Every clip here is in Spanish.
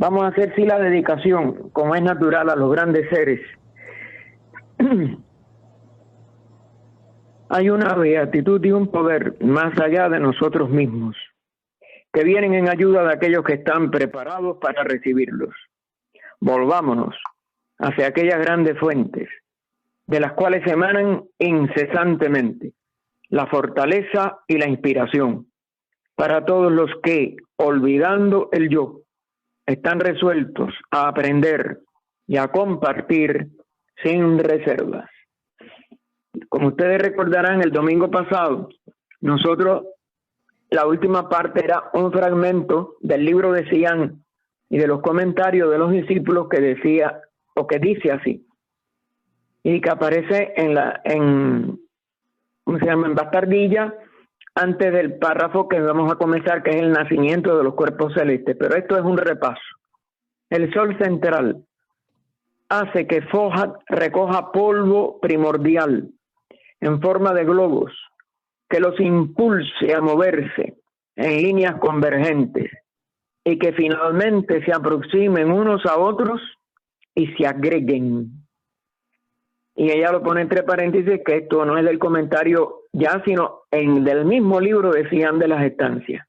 Vamos a hacer sí la dedicación, como es natural a los grandes seres. Hay una beatitud y un poder más allá de nosotros mismos, que vienen en ayuda de aquellos que están preparados para recibirlos. Volvámonos hacia aquellas grandes fuentes, de las cuales emanan incesantemente la fortaleza y la inspiración para todos los que, olvidando el yo, están resueltos a aprender y a compartir sin reservas. Como ustedes recordarán, el domingo pasado, nosotros, la última parte era un fragmento del libro de Cian y de los comentarios de los discípulos que decía, o que dice así, y que aparece ¿cómo se llama? En bastardilla, antes del párrafo que vamos a comenzar, que es el nacimiento de los cuerpos celestes. Pero esto es un repaso. El sol central hace que Fohat recoja polvo primordial en forma de globos, que los impulse a moverse en líneas convergentes y que finalmente se aproximen unos a otros y se agreguen. Y ella lo pone entre paréntesis, que esto no es del comentario ya, sino del mismo libro de Cian de las estancias.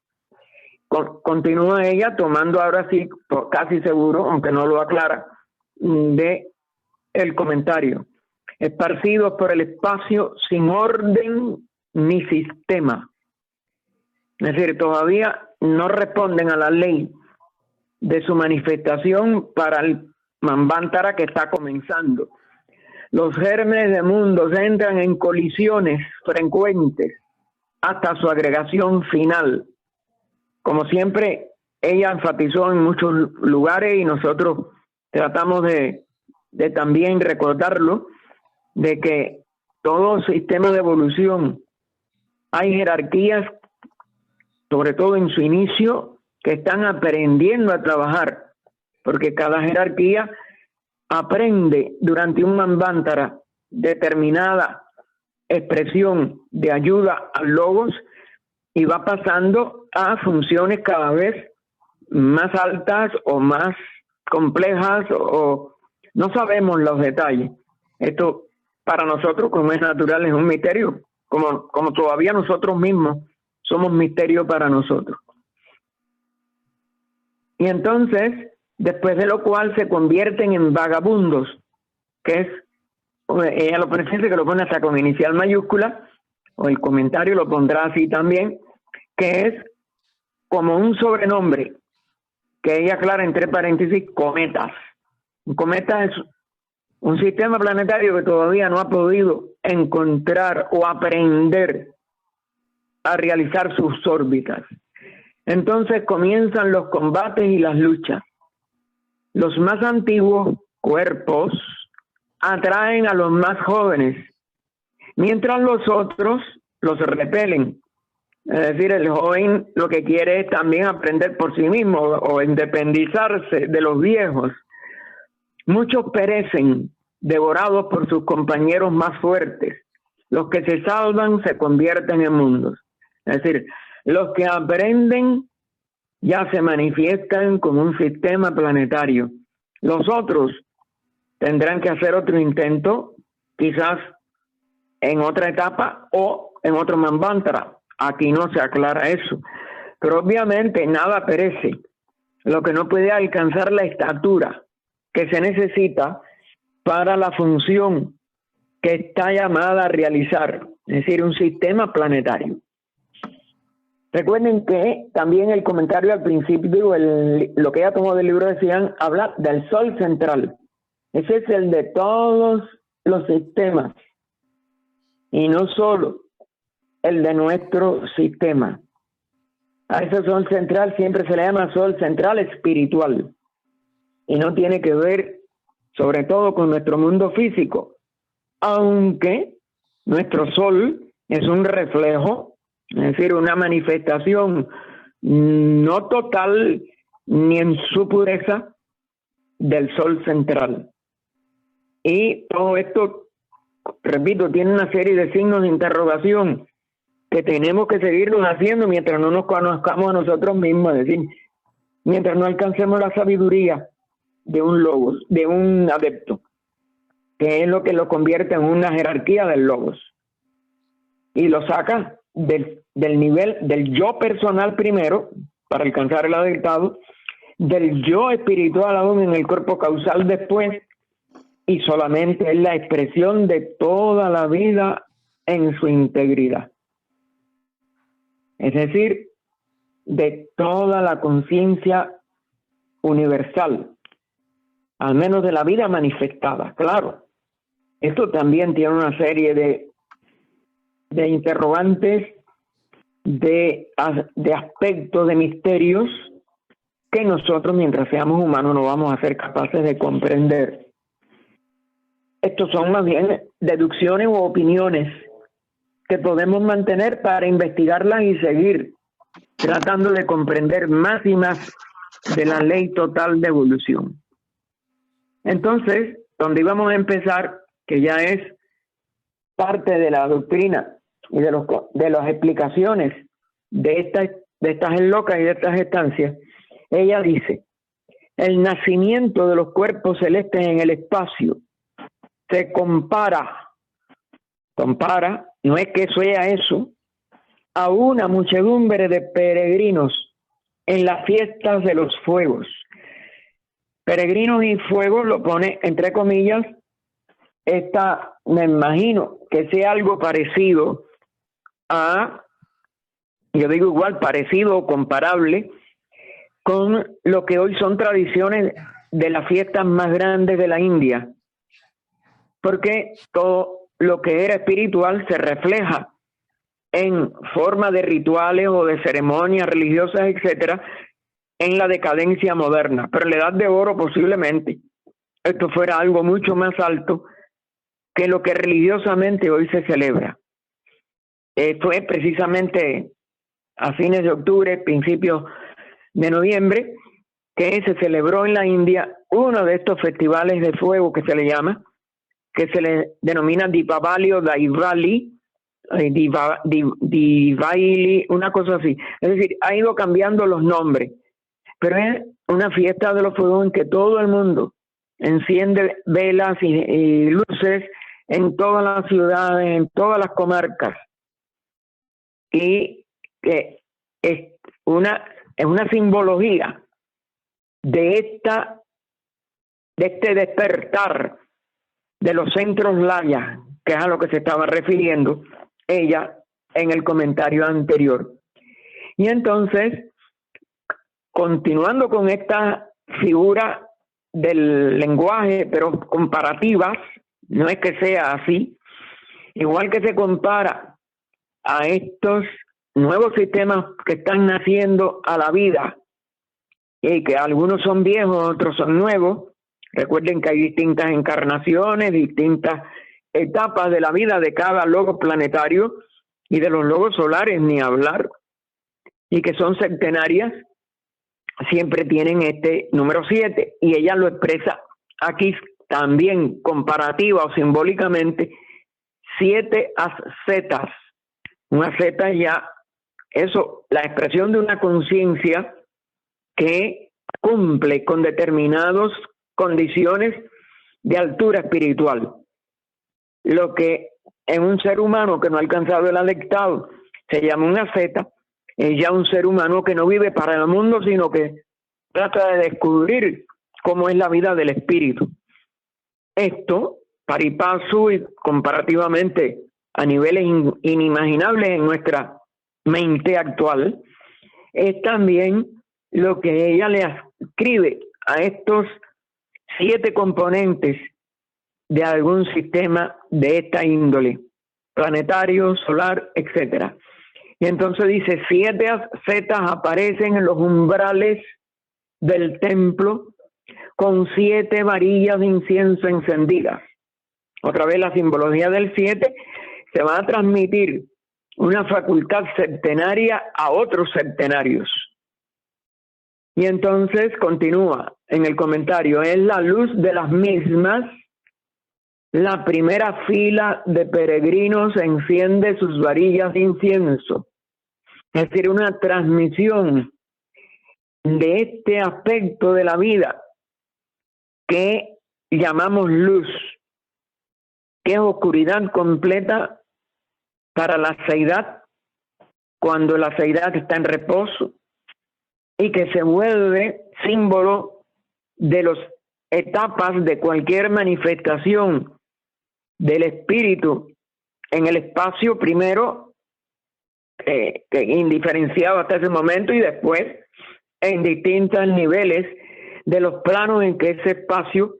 Continúa ella tomando ahora sí, casi seguro, aunque no lo aclara, de el comentario. Esparcidos por el espacio sin orden ni sistema. Es decir, todavía no responden a la ley de su manifestación para el Manvantara que está comenzando. Los gérmenes de mundos entran en colisiones frecuentes hasta su agregación final. Como siempre, ella enfatizó en muchos lugares y nosotros tratamos de también recordarlo, de que todo sistema de evolución hay jerarquías, sobre todo en su inicio, que están aprendiendo a trabajar, porque cada jerarquía aprende durante un manvantara determinada expresión de ayuda al logos y va pasando a funciones cada vez más altas o más complejas, o no sabemos los detalles. Esto para nosotros, como es natural, es un misterio, como todavía nosotros mismos somos misterio para nosotros. Y entonces, después de lo cual se convierten en vagabundos, que es, ella lo presenta, que lo pone hasta con inicial mayúscula, o el comentario lo pondrá así también, que es como un sobrenombre, que ella aclara entre paréntesis, cometas. Un cometa es un sistema planetario que todavía no ha podido encontrar o aprender a realizar sus órbitas. Entonces comienzan los combates y las luchas. Los más antiguos cuerpos atraen a los más jóvenes, mientras los otros los repelen. Es decir, el joven lo que quiere es también aprender por sí mismo o independizarse de los viejos. Muchos perecen, devorados por sus compañeros más fuertes. Los que se salvan se convierten en mundos. Es decir, los que aprenden ya se manifiestan como un sistema planetario. Los otros tendrán que hacer otro intento, quizás en otra etapa o en otro manvantara. Aquí no se aclara eso. Pero obviamente nada perece. Lo que no puede alcanzar la estatura que se necesita para la función que está llamada a realizar, es decir, un sistema planetario. Recuerden que también el comentario al principio, lo que ella tomó del libro de Cian, habla del sol central. Ese es el de todos los sistemas y no solo el de nuestro sistema. A ese sol central siempre se le llama sol central espiritual y no tiene que ver sobre todo con nuestro mundo físico, aunque nuestro sol es un reflejo, es decir, una manifestación no total ni en su pureza del sol central. Y todo esto, repito, tiene una serie de signos de interrogación que tenemos que seguirlos haciendo mientras no nos conozcamos a nosotros mismos. Es decir, mientras no alcancemos la sabiduría de un logos, de un adepto, que es lo que lo convierte en una jerarquía del logos y lo saca del nivel del yo personal primero para alcanzar el adeptado, del yo espiritual aún en el cuerpo causal después, y solamente es la expresión de toda la vida en su integridad. Es decir, de toda la conciencia universal, al menos de la vida manifestada. Claro, esto también tiene una serie de interrogantes, de aspectos, de misterios que nosotros, mientras seamos humanos, no vamos a ser capaces de comprender. Estos son más bien deducciones u opiniones que podemos mantener para investigarlas y seguir tratando de comprender más y más de la ley total de evolución. Entonces, donde íbamos a empezar, que ya es parte de la doctrina y de las explicaciones de estas locas y de estas estancias, ella dice: el nacimiento de los cuerpos celestes en el espacio se compara, no es que sea eso, a una muchedumbre de peregrinos en las fiestas de los fuegos. Peregrinos y fuegos lo pone entre comillas. Me imagino que sea algo parecido a, yo digo igual, parecido o comparable con lo que hoy son tradiciones de las fiestas más grandes de la India, porque todo lo que era espiritual se refleja en forma de rituales o de ceremonias religiosas, etcétera, en la decadencia moderna. Pero en la Edad de Oro posiblemente esto fuera algo mucho más alto que lo que religiosamente hoy se celebra. Fue precisamente a fines de octubre, principios de noviembre, que se celebró en la India uno de estos festivales de fuego que se le llama, que se le denomina Deepavali o Diwali, Diwali, una cosa así. Es decir, ha ido cambiando los nombres, pero es una fiesta de los fuegos en que todo el mundo enciende velas y luces en todas las ciudades, en todas las comarcas, y que es una simbología de este despertar de los centros layas, que es a lo que se estaba refiriendo ella en el comentario anterior. Y entonces, continuando con esta figura del lenguaje, pero comparativas, no es que sea así, igual que se compara a estos nuevos sistemas que están naciendo a la vida, y que algunos son viejos, otros son nuevos. Recuerden que hay distintas encarnaciones, distintas etapas de la vida de cada logo planetario, y de los logos solares ni hablar, y que son centenarias, siempre tienen este número 7, y ella lo expresa aquí también comparativa o simbólicamente: 7 ascetas. Una asceta ya, eso, la expresión de una conciencia que cumple con determinadas condiciones de altura espiritual. Lo que en un ser humano que no ha alcanzado el adeptado se llama una asceta, es ya un ser humano que no vive para el mundo, sino que trata de descubrir cómo es la vida del espíritu. Esto, paripasu, y comparativamente a niveles inimaginables en nuestra mente actual, es también lo que ella le ascribe a estos 7 componentes de algún sistema de esta índole, planetario, solar, etcétera. Y entonces dice: 7 ascetas aparecen en los umbrales del templo con 7 varillas de incienso encendidas. Otra vez la simbología del 7, se va a transmitir una facultad centenaria a otros centenarios. Y entonces continúa en el comentario: es la luz de las mismas, la primera fila de peregrinos enciende sus varillas de incienso. Es decir, una transmisión de este aspecto de la vida que llamamos luz, que es oscuridad completa para la seidad, cuando la seidad está en reposo, y que se vuelve símbolo de las etapas de cualquier manifestación del espíritu en el espacio, primero indiferenciado hasta ese momento, y después en distintos niveles de los planos en que ese espacio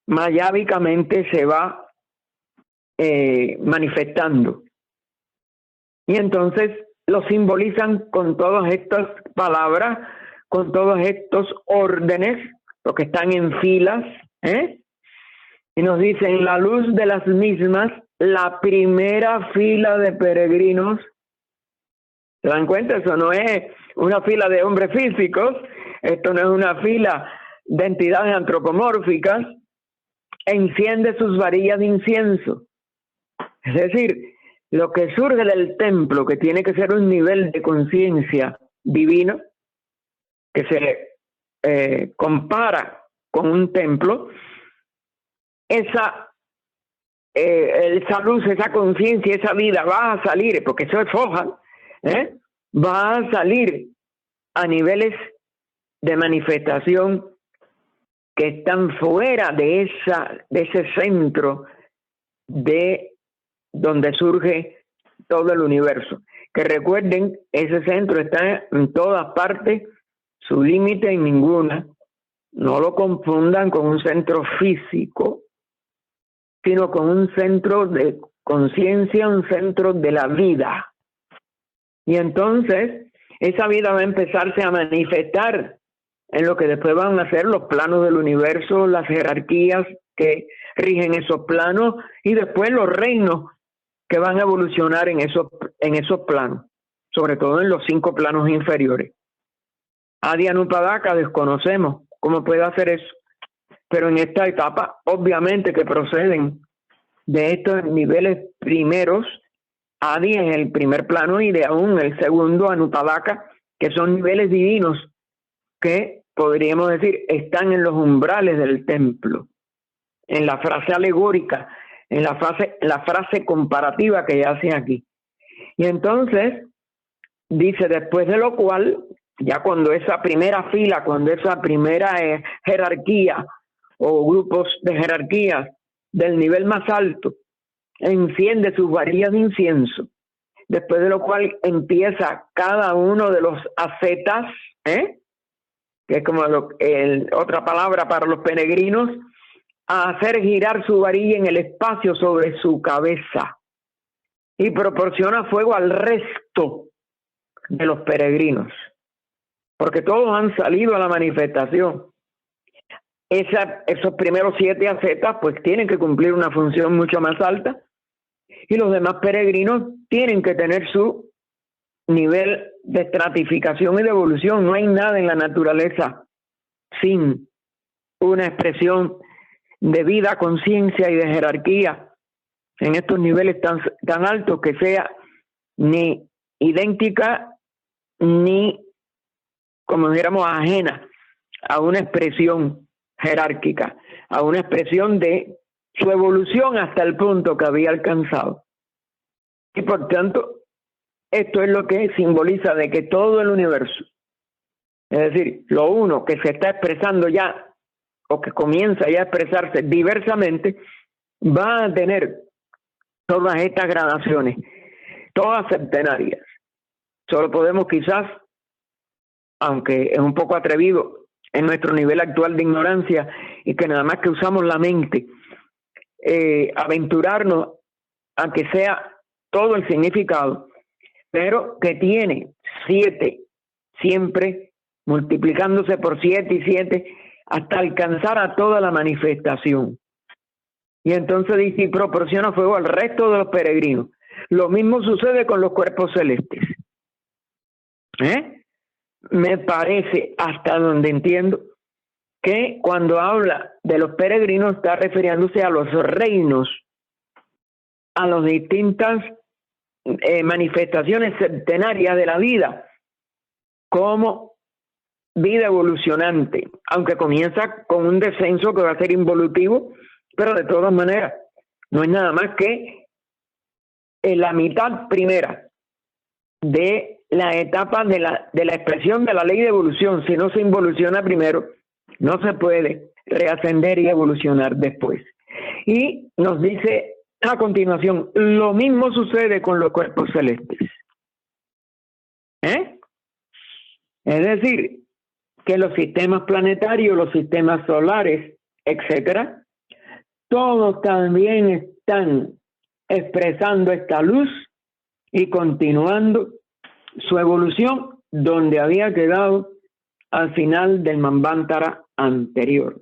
mayávicamente se va manifestando. Y entonces lo simbolizan con todas estas palabras, con todos estos órdenes, los que están en filas, y nos dicen: la luz de las mismas, la primera fila de peregrinos. ¿Se dan cuenta? Eso no es una fila de hombres físicos, esto no es una fila de entidades antropomórficas. Enciende sus varillas de incienso. Es decir, lo que surge del templo, que tiene que ser un nivel de conciencia divino, que se compara con un templo, esa luz, esa conciencia, esa vida va a salir, porque eso es foja, va a salir a niveles de manifestación que están fuera de ese centro de donde surge todo el universo. Que recuerden, ese centro está en todas partes, su límite en ninguna. No lo confundan con un centro físico, sino con un centro de conciencia, un centro de la vida. Y entonces esa vida va a empezarse a manifestar en lo que después van a ser los planos del universo, las jerarquías que rigen esos planos, y después los reinos que van a evolucionar en esos planos, sobre todo en los 5 planos inferiores. Adi Anupadaka desconocemos cómo puede hacer eso, pero en esta etapa, obviamente que proceden de estos niveles primeros, Adi en el primer plano y de aún el segundo, Anupadaka, que son niveles divinos que podríamos decir están en los umbrales del templo, en la frase alegórica, en la frase comparativa que hace aquí. Y entonces dice: después de lo cual, ya cuando esa primera fila, cuando esa primera jerarquía o grupos de jerarquías del nivel más alto enciende sus varillas de incienso, después de lo cual empieza cada uno de los ascetas, que es como otra palabra para los peregrinos, a hacer girar su varilla en el espacio sobre su cabeza, y proporciona fuego al resto de los peregrinos, porque todos han salido a la manifestación. Esos primeros 7 ascetas pues tienen que cumplir una función mucho más alta, y los demás peregrinos tienen que tener su nivel de estratificación y de evolución. No hay nada en la naturaleza sin una expresión de vida, conciencia y de jerarquía en estos niveles tan altos, que sea ni idéntica ni, como dijéramos, ajena a una expresión jerárquica, a una expresión de su evolución hasta el punto que había alcanzado. Y por tanto, esto es lo que simboliza de que todo el universo, es decir, lo uno que se está expresando ya, o que comienza ya a expresarse diversamente, va a tener todas estas gradaciones, todas centenarias. Solo podemos quizás, aunque es un poco atrevido en nuestro nivel actual de ignorancia, y que nada más que usamos la mente, aventurarnos a que sea todo el significado, pero que tiene 7, siempre multiplicándose por 7 y 7, hasta alcanzar a toda la manifestación. Y entonces dice: y proporciona fuego al resto de los peregrinos. Lo mismo sucede con los cuerpos celestes. Me parece, hasta donde entiendo, que cuando habla de los peregrinos está refiriéndose a los reinos, a las distintas manifestaciones centenarias de la vida, como vida evolucionante, aunque comienza con un descenso que va a ser involutivo, pero de todas maneras, no es nada más que en la mitad primera de la etapa de la expresión de la ley de evolución. Si no se involuciona primero, no se puede reascender y evolucionar después. Y nos dice a continuación, lo mismo sucede con los cuerpos celestes. Es decir, que los sistemas planetarios, los sistemas solares, etcétera, todos también están expresando esta luz y continuando su evolución donde había quedado al final del Manvantara anterior.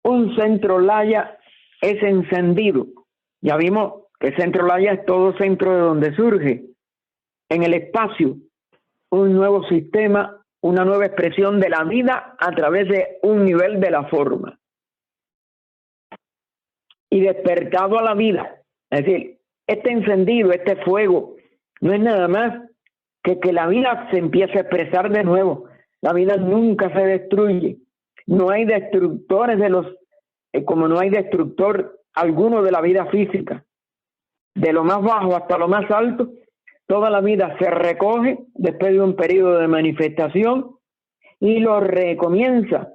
Un centro laya es encendido. Ya vimos que centro laya es todo centro de donde surge en el espacio un nuevo sistema, una nueva expresión de la vida a través de un nivel de la forma. Y despertado a la vida, es decir, este encendido, este fuego, no es nada más que la vida se empiece a expresar de nuevo. La vida nunca se destruye. No hay destructores como no hay destructor alguno de la vida física. De lo más bajo hasta lo más alto, toda la vida se recoge después de un periodo de manifestación y lo recomienza,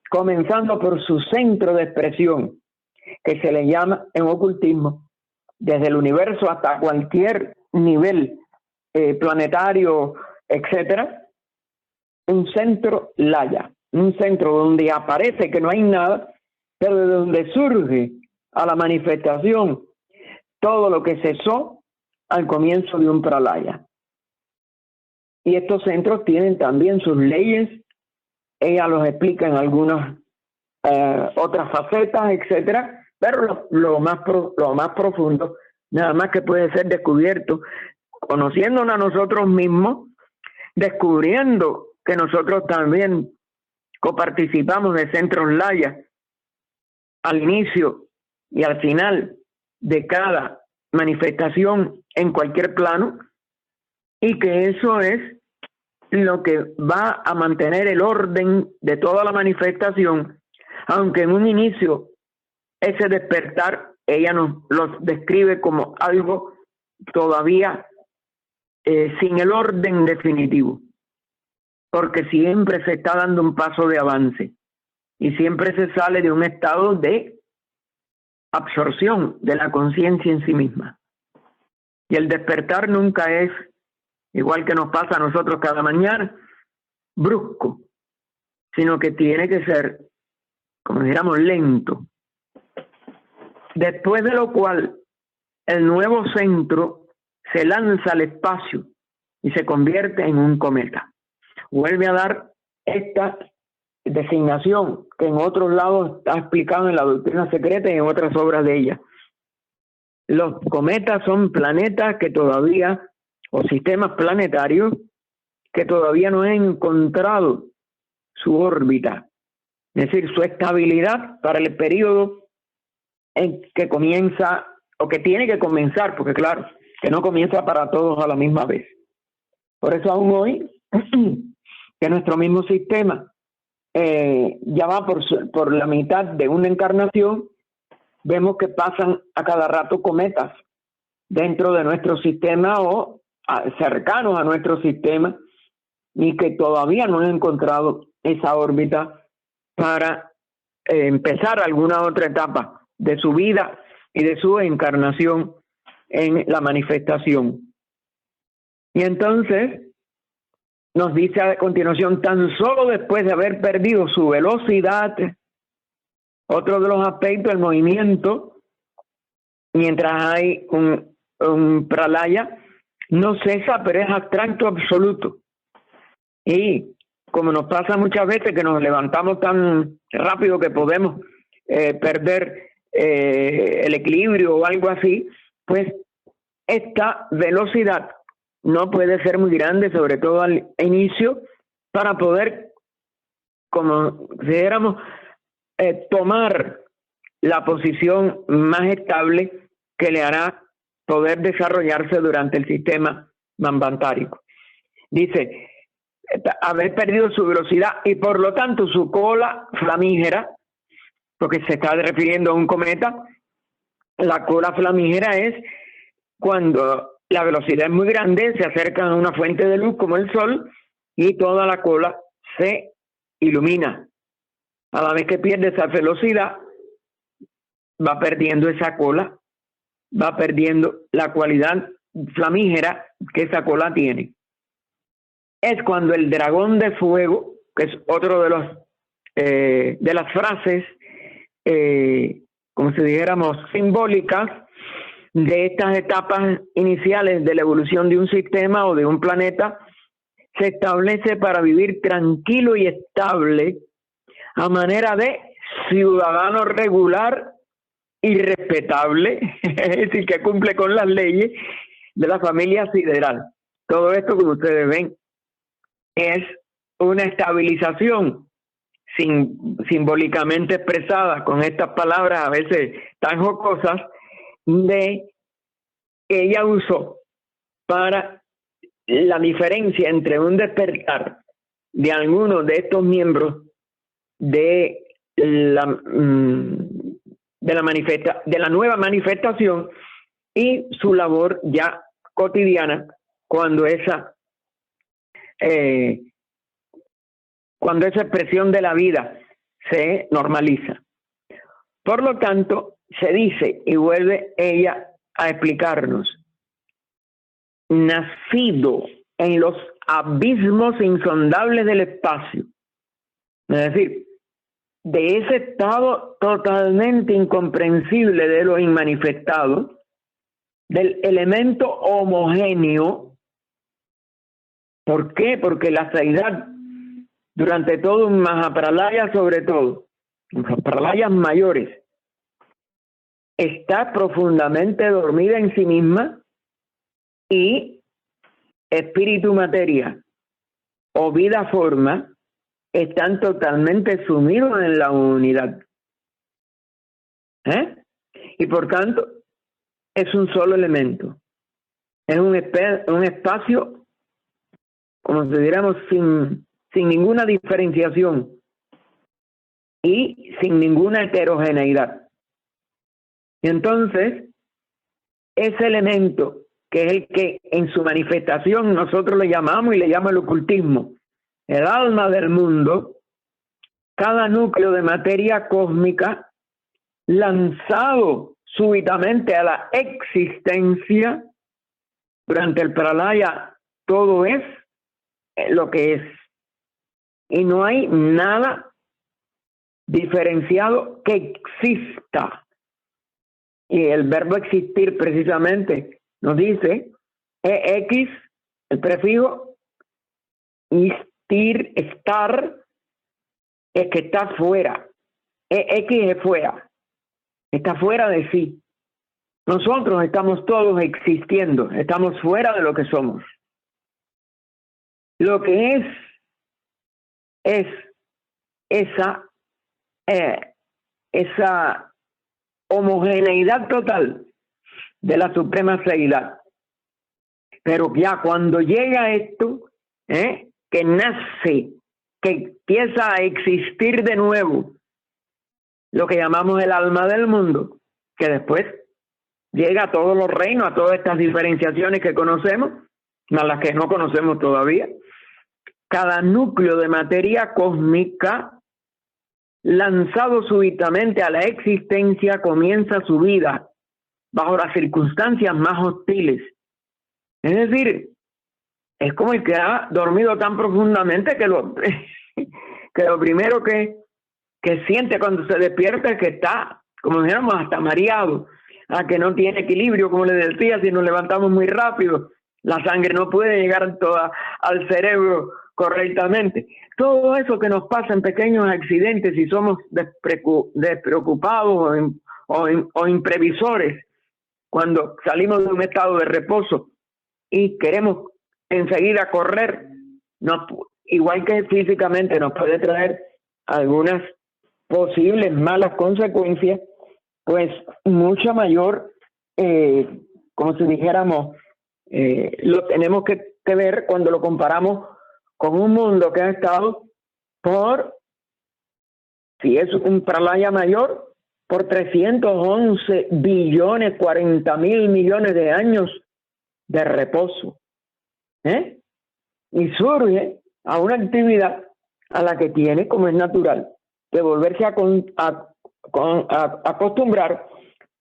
comenzando por su centro de expresión, que se le llama en ocultismo, desde el universo hasta cualquier nivel planetario, etcétera, un centro laya, un centro donde aparece que no hay nada, pero de donde surge a la manifestación todo lo que cesó al comienzo de un pralaya. Y estos centros tienen también sus leyes, ella los explica en algunas otras facetas, etcétera, pero lo más profundo, nada más que puede ser descubierto conociéndonos a nosotros mismos, descubriendo que nosotros también coparticipamos de centros laya al inicio y al final de cada manifestación en cualquier plano, y que eso es lo que va a mantener el orden de toda la manifestación, aunque en un inicio ese despertar ella nos lo describe como algo todavía sin el orden definitivo, porque siempre se está dando un paso de avance y siempre se sale de un estado de absorción de la conciencia en sí misma. Y el despertar nunca es, igual que nos pasa a nosotros cada mañana, brusco, sino que tiene que ser, como dijéramos, lento. Después de lo cual, el nuevo centro se lanza al espacio y se convierte en un cometa. Vuelve a dar esta designación que en otros lados está explicado en la doctrina secreta y en otras obras de ella. Los cometas son planetas que todavía, o sistemas planetarios, que todavía no han encontrado su órbita, es decir, su estabilidad para el periodo en que comienza, o que tiene que comenzar, porque claro, que no comienza para todos a la misma vez. Por eso aún hoy, que nuestro mismo sistema ya va por la mitad de una encarnación, vemos que pasan a cada rato cometas dentro de nuestro sistema o cercanos a nuestro sistema, y que todavía no han encontrado esa órbita para empezar alguna otra etapa de su vida y de su encarnación en la manifestación. Y entonces nos dice a continuación, tan solo después de haber perdido su velocidad, otro de los aspectos del movimiento, mientras hay un pralaya, no cesa, pero es abstracto absoluto. Y como nos pasa muchas veces que nos levantamos tan rápido que podemos perder el equilibrio o algo así, pues esta velocidad no puede ser muy grande, sobre todo al inicio, para poder, como si dijéramos, tomar la posición más estable que le hará poder desarrollarse durante el sistema manvantárico. Dice, haber perdido su velocidad y por lo tanto su cola flamígera, porque se está refiriendo a un cometa. La cola flamígera es cuando la velocidad es muy grande, se acercan a una fuente de luz como el sol y toda la cola se ilumina. A la vez que pierde esa velocidad, va perdiendo esa cola, va perdiendo la cualidad flamígera que esa cola tiene. Es cuando el dragón de fuego, que es otro de las frases, como si dijéramos, simbólicas de estas etapas iniciales de la evolución de un sistema o de un planeta, se establece para vivir tranquilo y estable a manera de ciudadano regular y respetable, es decir, que cumple con las leyes de la familia sideral. Todo esto, como ustedes ven, es una estabilización simbólicamente expresada con estas palabras a veces tan jocosas de que ella usó para la diferencia entre un despertar de algunos de estos miembros de la nueva manifestación y su labor ya cotidiana cuando esa expresión de la vida se normaliza. Por lo tanto, se dice, y vuelve ella a explicarnos, nacido en los abismos insondables del espacio, es decir, de ese estado totalmente incomprensible de lo inmanifestado, del elemento homogéneo. ¿Por qué? Porque la seidad, durante todo un Mahapralaya, sobre todo, los pralayas mayores, está profundamente dormida en sí misma y espíritu, materia o vida, forma, están totalmente sumidos en la unidad. Y por tanto, es un solo elemento. Es un espacio, como si diéramos, sin ninguna diferenciación y sin ninguna heterogeneidad. Y entonces, ese elemento, que es el que en su manifestación nosotros le llamamos y le llama el ocultismo, el alma del mundo, cada núcleo de materia cósmica lanzado súbitamente a la existencia, durante el pralaya todo es lo que es. Y no hay nada diferenciado que exista. Y el verbo existir precisamente nos dice ex, el prefijo, estar, es que está fuera. X es fuera. Está fuera de sí. Nosotros estamos todos existiendo, estamos fuera de lo que somos. Lo que es esa homogeneidad total de la suprema seidad. Pero ya cuando llega esto, que nace, que empieza a existir de nuevo, lo que llamamos el alma del mundo, que después llega a todos los reinos, a todas estas diferenciaciones que conocemos, a las que no conocemos todavía. Cada núcleo de materia cósmica, lanzado súbitamente a la existencia, comienza su vida bajo las circunstancias más hostiles. Es decir, es como el que ha dormido tan profundamente que lo primero que siente cuando se despierta es que está, como dijéramos, hasta mareado, a que no tiene equilibrio, como le decía, si nos levantamos muy rápido, la sangre no puede llegar toda al cerebro correctamente. Todo eso que nos pasa en pequeños accidentes, si somos despreocupados o imprevisores, cuando salimos de un estado de reposo y queremos enseguida correr, igual que físicamente nos puede traer algunas posibles malas consecuencias, pues mucha mayor, como si dijéramos, lo tenemos que ver cuando lo comparamos con un mundo que ha estado por, si es un pralaya mayor, por 311 billones, 40 mil millones de años de reposo. Y surge a una actividad a la que tiene, como es natural, de volverse a acostumbrar,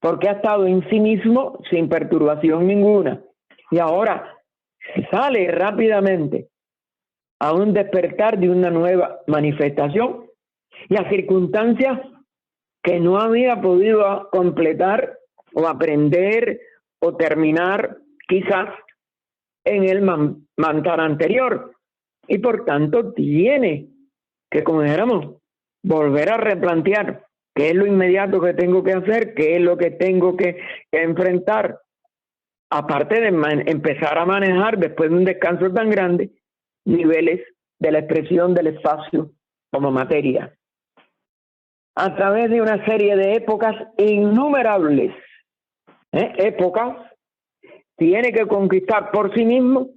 porque ha estado en sí mismo sin perturbación ninguna. Y ahora sale rápidamente a un despertar de una nueva manifestación y a circunstancias que no había podido completar o aprender o terminar quizás en el mantar anterior. Y por tanto tiene que, como dijéramos, volver a replantear qué es lo inmediato que tengo que hacer, qué es lo que tengo que enfrentar, aparte de empezar a manejar, después de un descanso tan grande, niveles de la expresión del espacio como materia. A través de una serie de épocas innumerables, épocas, tiene que conquistar por sí mismo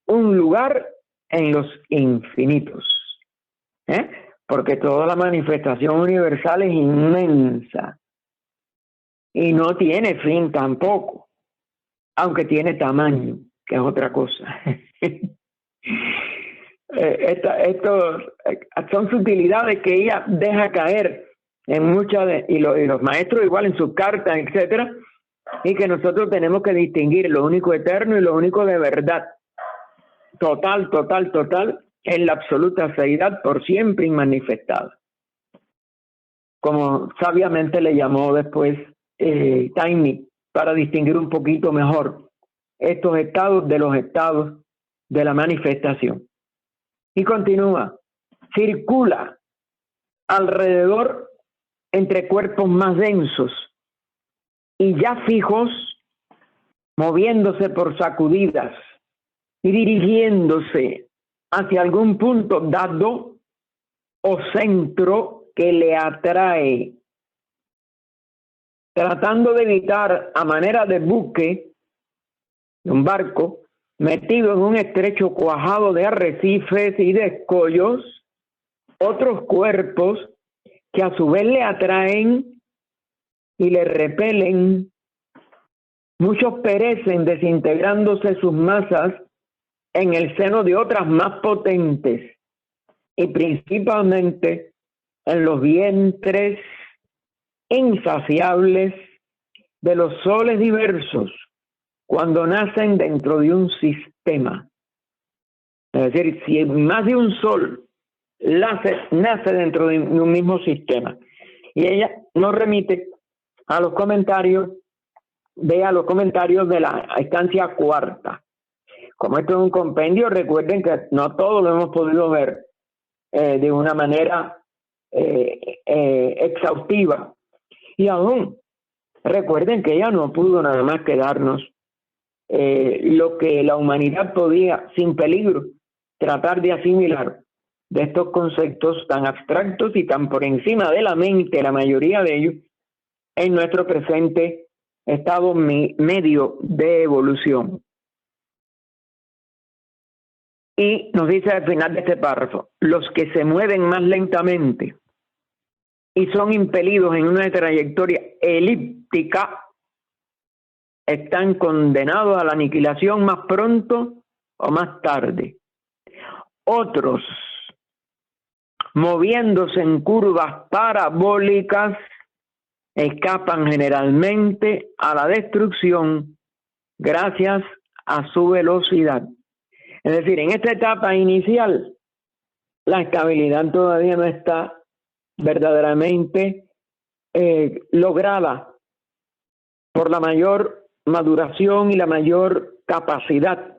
un lugar en los infinitos, porque toda la manifestación universal es inmensa y no tiene fin tampoco, aunque tiene tamaño, que es otra cosa. Estos son sutilidades que ella deja caer en muchas y los maestros igual en sus cartas, etcétera, y que nosotros tenemos que distinguir lo único eterno y lo único de verdad. Total, en la absoluta seidad por siempre inmanifestada. Como sabiamente le llamó después Taimni, para distinguir un poquito mejor estos estados de los estados de la manifestación. Y continúa, circula alrededor entre cuerpos más densos y ya fijos, moviéndose por sacudidas y dirigiéndose hacia algún punto dado o centro que le atrae, tratando de evitar a manera de buque, de un barco, metido en un estrecho cuajado de arrecifes y de escollos, otros cuerpos que a su vez le atraen y le repelen. Muchos perecen desintegrándose sus masas en el seno de otras más potentes y principalmente en los vientres insaciables de los soles diversos cuando nacen dentro de un sistema. Es decir, si más de un sol nace dentro de un mismo sistema. Y ella nos remite a los comentarios de la estancia cuarta. Como esto es un compendio, recuerden que no todo lo hemos podido ver de una manera exhaustiva. Y aún, recuerden que ella no pudo nada más que darnos lo que la humanidad podía, sin peligro, tratar de asimilar de estos conceptos tan abstractos y tan por encima de la mente, la mayoría de ellos, en nuestro presente estado medio de evolución. Y nos dice al final de este párrafo, los que se mueven más lentamente y son impelidos en una trayectoria elíptica están condenados a la aniquilación más pronto o más tarde. Otros, moviéndose en curvas parabólicas, escapan generalmente a la destrucción gracias a su velocidad. Es decir, en esta etapa inicial, la estabilidad todavía no está verdaderamente lograda por la mayor maduración y la mayor capacidad,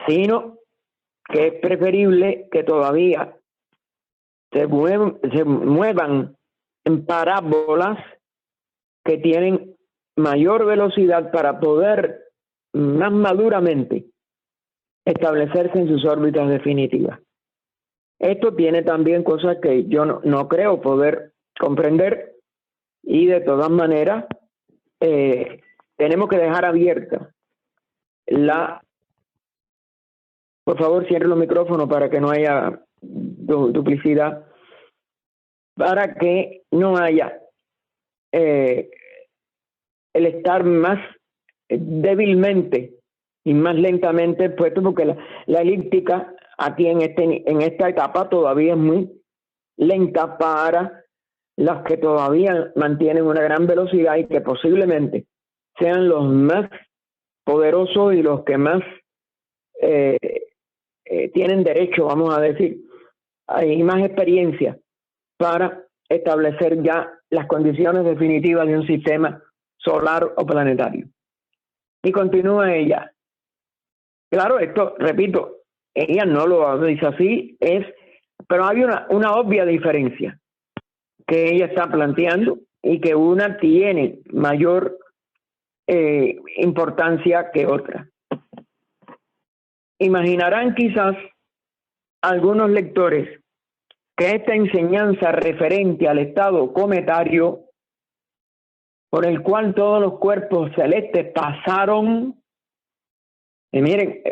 sino que es preferible que todavía se muevan en parábolas que tienen mayor velocidad para poder más maduramente establecerse en sus órbitas definitivas. Esto tiene también cosas que yo no creo poder comprender y de todas maneras tenemos que dejar abierta la Por favor, cierre los micrófonos para que no haya duplicidad, para que no haya el estar más débilmente y más lentamente puesto, porque la elíptica aquí en esta etapa todavía es muy lenta para los que todavía mantienen una gran velocidad y que posiblemente sean los más poderosos y los que más tienen derecho, vamos a decir, hay más experiencia para establecer ya las condiciones definitivas de un sistema solar o planetario. Y continúa ella. Claro, esto, repito, ella no lo dice así, pero hay una obvia diferencia que ella está planteando y que una tiene mayor importancia que otra. Imaginarán quizás algunos lectores que esta enseñanza referente al estado cometario, por el cual todos los cuerpos celestes pasaron, y miren,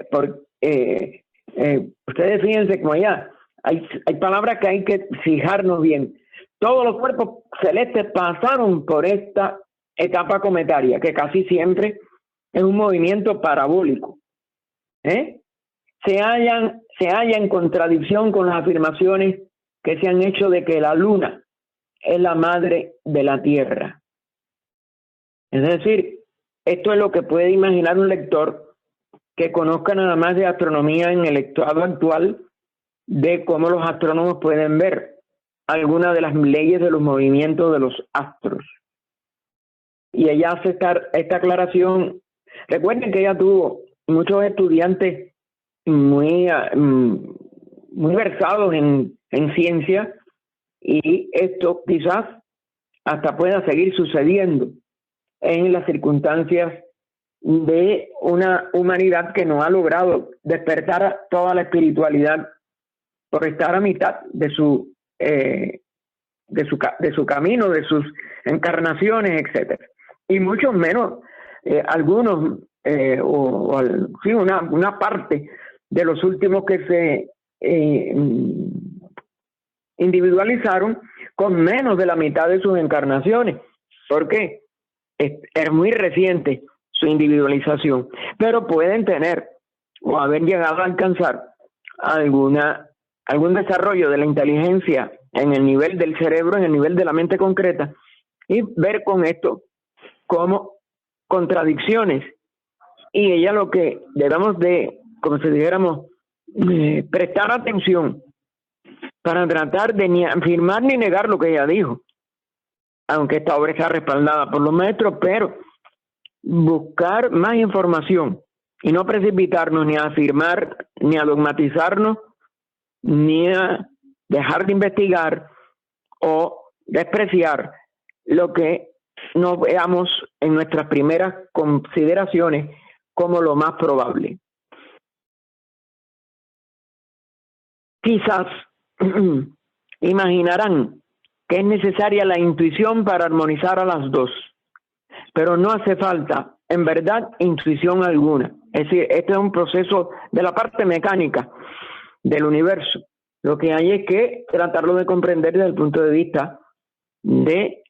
ustedes fíjense como allá, hay palabras que hay que fijarnos bien. Todos los cuerpos celestes pasaron por esta etapa cometaria, que casi siempre es un movimiento parabólico. Se halla en contradicción con las afirmaciones que se han hecho de que la luna es la madre de la Tierra. Es decir, esto es lo que puede imaginar un lector que conozca nada más de astronomía en el estado actual, de cómo los astrónomos pueden ver algunas de las leyes de los movimientos de los astros. Y ella hace esta aclaración. Recuerden que ella tuvo muchos estudiantes muy versados en ciencia, y esto quizás hasta pueda seguir sucediendo en las circunstancias de una humanidad que no ha logrado despertar toda la espiritualidad por estar a mitad de su camino, de sus encarnaciones, etcétera, y mucho menos algunos sí, una parte de los últimos que se individualizaron con menos de la mitad de sus encarnaciones. ¿Por qué? Es muy reciente su individualización, pero pueden tener o haber llegado a alcanzar algún desarrollo de la inteligencia en el nivel del cerebro, en el nivel de la mente concreta, y ver con esto como contradicciones. Y ella lo que debemos de, como si dijéramos, prestar atención para tratar de ni afirmar ni negar lo que ella dijo, aunque esta obra está respaldada por los maestros, pero buscar más información y no precipitarnos ni a afirmar, ni a dogmatizarnos, ni a dejar de investigar o despreciar lo que nos veamos en nuestras primeras consideraciones como lo más probable. Quizás imaginarán que es necesaria la intuición para armonizar a las dos, pero no hace falta, en verdad, intuición alguna. Es decir, este es un proceso de la parte mecánica del universo. Lo que hay es que tratarlo de comprender desde el punto de vista de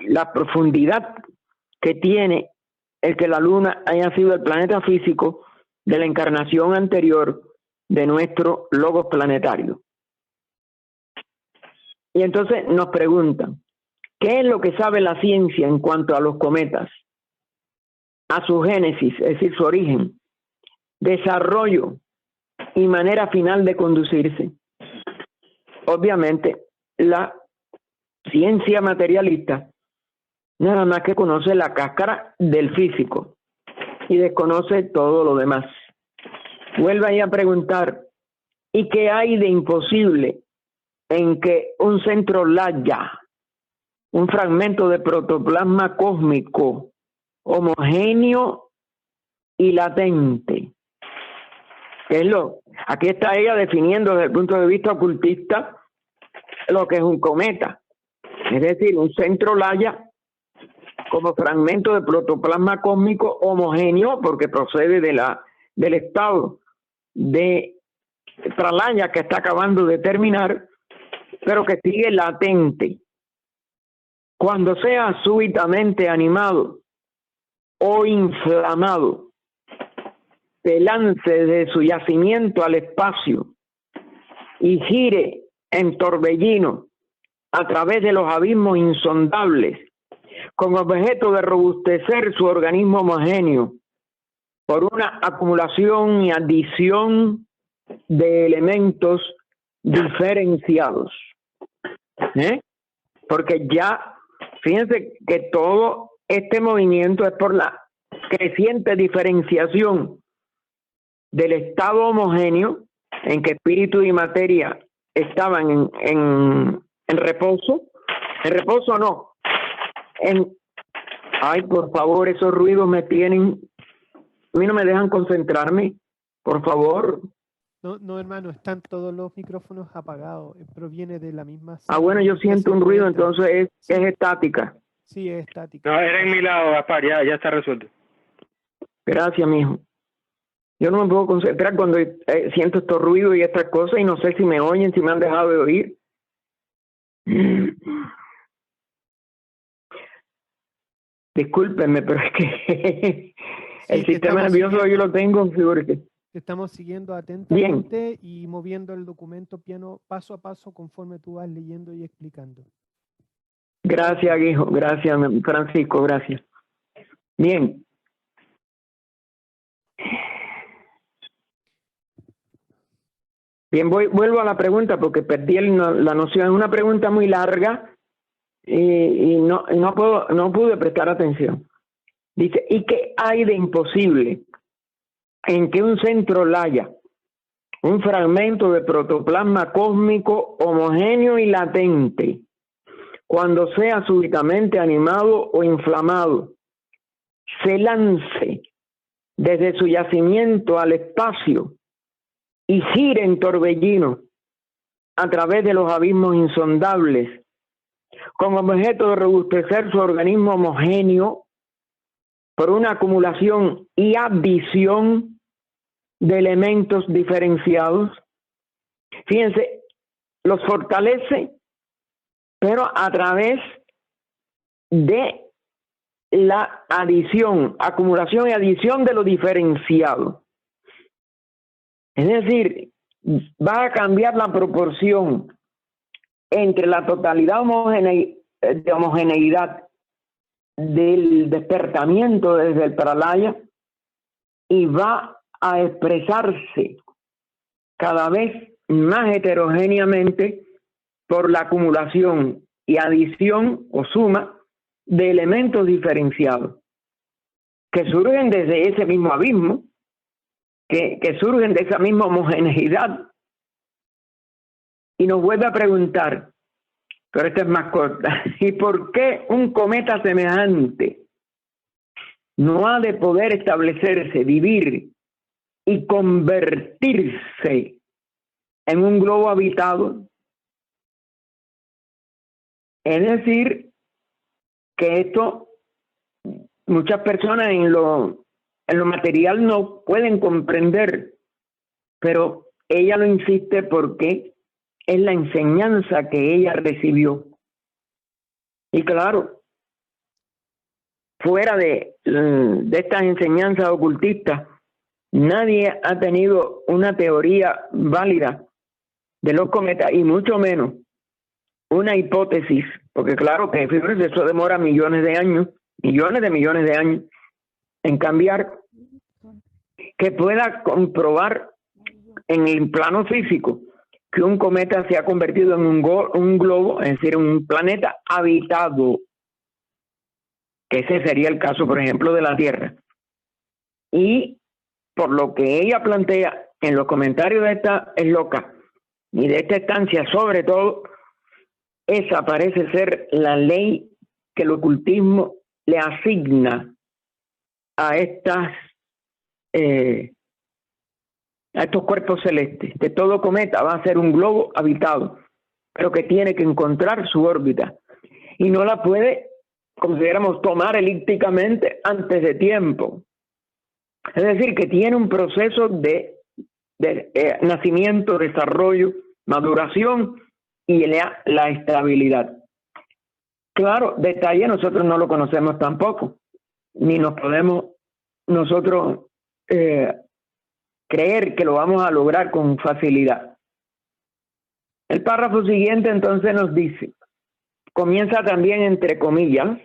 la profundidad que tiene el que la luna haya sido el planeta físico de la encarnación anterior de nuestro logos planetario. Y entonces nos preguntan, ¿qué es lo que sabe la ciencia en cuanto a los cometas? A su génesis, es decir, su origen, desarrollo y manera final de conducirse. Obviamente, la ciencia materialista nada más que conoce la cáscara del físico y desconoce todo lo demás. Vuelve ahí a preguntar, ¿y qué hay de imposible en que un centro laya, un fragmento de protoplasma cósmico homogéneo y latente? Aquí está ella definiendo desde el punto de vista ocultista lo que es un cometa, es decir, un centro laya como fragmento de protoplasma cósmico homogéneo, porque procede de del estado de pralaya que está acabando de terminar, pero que sigue latente. Cuando sea súbitamente animado o inflamado, se lance de su yacimiento al espacio y gire en torbellino a través de los abismos insondables, con objeto de robustecer su organismo homogéneo por una acumulación y adición de elementos diferenciados. Porque ya, fíjense que todo este movimiento es por la creciente diferenciación del estado homogéneo en que espíritu y materia estaban en reposo. En reposo no. Ay, por favor, esos ruidos me tienen... A mí no me dejan concentrarme. Por favor. No, hermano, están todos los micrófonos apagados. Proviene de la misma... Bueno, yo siento un ruido, entonces es estática. Sí, es estática. No, era en mi lado, Gaspar, ya está resuelto. Gracias, mijo. Yo no me puedo concentrar cuando siento estos ruidos y estas cosas y no sé si me oyen, si me han dejado de oír. Discúlpenme, pero es que el sistema nervioso yo lo tengo, fíjate. Estamos siguiendo atentamente y moviendo el documento paso a paso conforme tú vas leyendo y explicando. Gracias, hijo. Gracias, Francisco. Gracias. Bien. Bien, vuelvo a la pregunta porque perdí la noción. Es una pregunta muy larga y no pude prestar atención. Dice, ¿y qué hay de imposible en que un centro laya, un fragmento de protoplasma cósmico homogéneo y latente, cuando sea súbitamente animado o inflamado, se lance desde su yacimiento al espacio y gire en torbellino a través de los abismos insondables, con objeto de robustecer su organismo homogéneo por una acumulación y adición de elementos diferenciados? Fíjense, los fortalece, pero a través de la adición, acumulación y adición de lo diferenciado. Es decir, va a cambiar la proporción entre la totalidad de homogeneidad del despertamiento desde el pralaya y va a expresarse cada vez más heterogéneamente por la acumulación y adición o suma de elementos diferenciados que surgen desde ese mismo abismo, que surgen de esa misma homogeneidad. Y nos vuelve a preguntar, pero esta es más corta, ¿y por qué un cometa semejante no ha de poder establecerse, vivir y convertirse en un globo habitado? Es decir, que esto muchas personas en lo material no pueden comprender, pero ella lo insiste porque es la enseñanza que ella recibió. Y claro, fuera de estas enseñanzas ocultistas, nadie ha tenido una teoría válida de los cometas y mucho menos una hipótesis, porque claro que eso demora millones de años en cambiar, que pueda comprobar en el plano físico que un cometa se ha convertido en un globo, es decir, un planeta habitado, que ese sería el caso, por ejemplo, de la Tierra. Y por lo que ella plantea en los comentarios de esta es loca y de esta estancia, sobre todo, esa parece ser la ley que el ocultismo le asigna a estos cuerpos celestes, que todo cometa va a ser un globo habitado, pero que tiene que encontrar su órbita y no la puede, consideramos, tomar elípticamente antes de tiempo. Es decir, que tiene un proceso de nacimiento, desarrollo, maduración y la estabilidad. Claro, detalle nosotros no lo conocemos tampoco, ni nos podemos nosotros creer que lo vamos a lograr con facilidad. El párrafo siguiente entonces nos dice, comienza también entre comillas,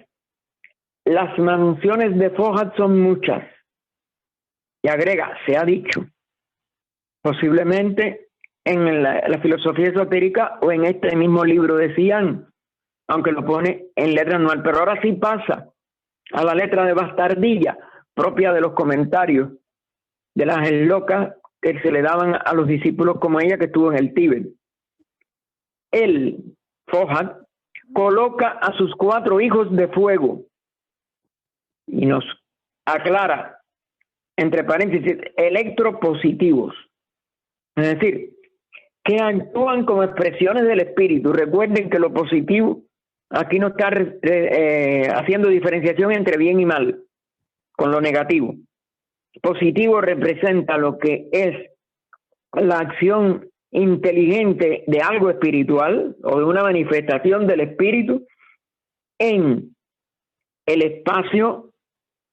las mansiones de Fohat son muchas. Y agrega, se ha dicho, posiblemente en la filosofía esotérica o en este mismo libro de Cian, aunque lo pone en letra anual, pero ahora sí pasa a la letra de bastardilla propia de los comentarios de las locas que se le daban a los discípulos como ella que estuvo en el Tíbet. Él, Fohat, coloca a sus 4 hijos de fuego y nos aclara, entre paréntesis, electropositivos. Es decir, que actúan como expresiones del espíritu. Recuerden que lo positivo aquí no está haciendo diferenciación entre bien y mal, con lo negativo. Positivo representa lo que es la acción inteligente de algo espiritual o de una manifestación del espíritu en el espacio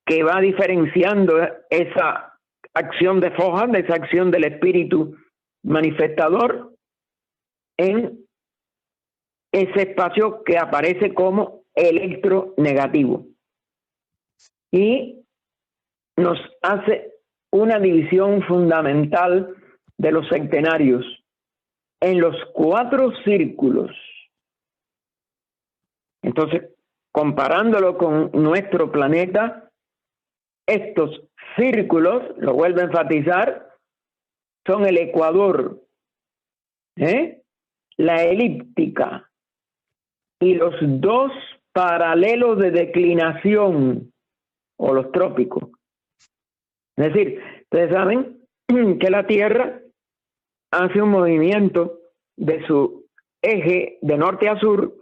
que va diferenciando esa acción de Fohat, esa acción del espíritu manifestador en ese espacio que aparece como electronegativo. Y nos hace una división fundamental de los centenarios en los 4 círculos. Entonces, comparándolo con nuestro planeta, estos círculos, lo vuelvo a enfatizar, son el ecuador, la elíptica y los 2 paralelos de declinación o los trópicos. Es decir, ustedes saben que la Tierra hace un movimiento de su eje de norte a sur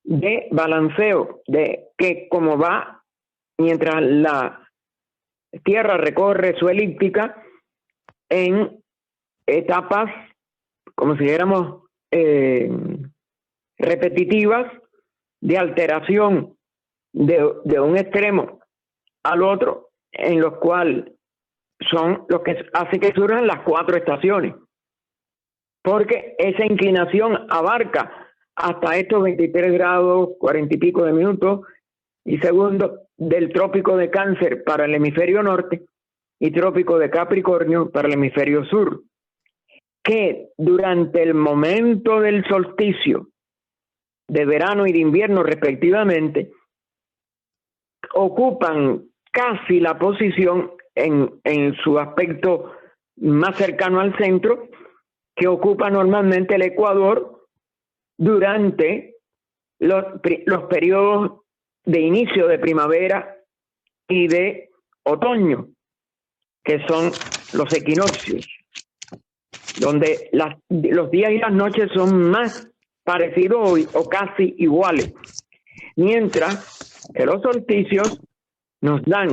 de balanceo, de que como va, mientras la Tierra recorre su elíptica en etapas, como si dijéramos, repetitivas de alteración de un extremo al otro, en los cuales son los que hace que surjan las 4 estaciones, porque esa inclinación abarca hasta estos 23 grados, 40 y pico de minutos y segundos del trópico de Cáncer para el hemisferio norte y trópico de Capricornio para el hemisferio sur, que durante el momento del solsticio de verano y de invierno respectivamente ocupan casi la posición en su aspecto más cercano al centro que ocupa normalmente el ecuador durante los periodos de inicio de primavera y de otoño, que son los equinoccios, donde los días y las noches son más parecidos o casi iguales, mientras que los solsticios nos dan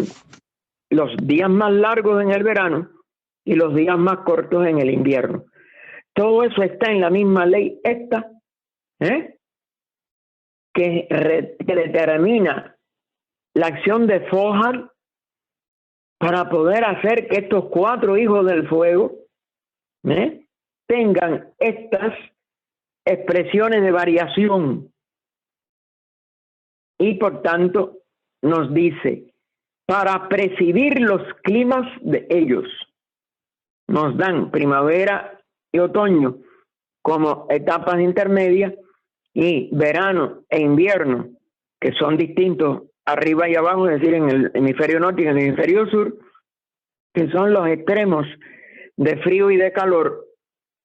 los días más largos en el verano y los días más cortos en el invierno. Todo eso está en la misma ley esta, que determina la acción de Fohat para poder hacer que estos 4 hijos del fuego tengan estas expresiones de variación. Y por tanto nos dice, para presidir los climas de ellos, nos dan primavera y otoño como etapas intermedias y verano e invierno, que son distintos arriba y abajo, es decir, en el hemisferio norte y en el hemisferio sur, que son los extremos de frío y de calor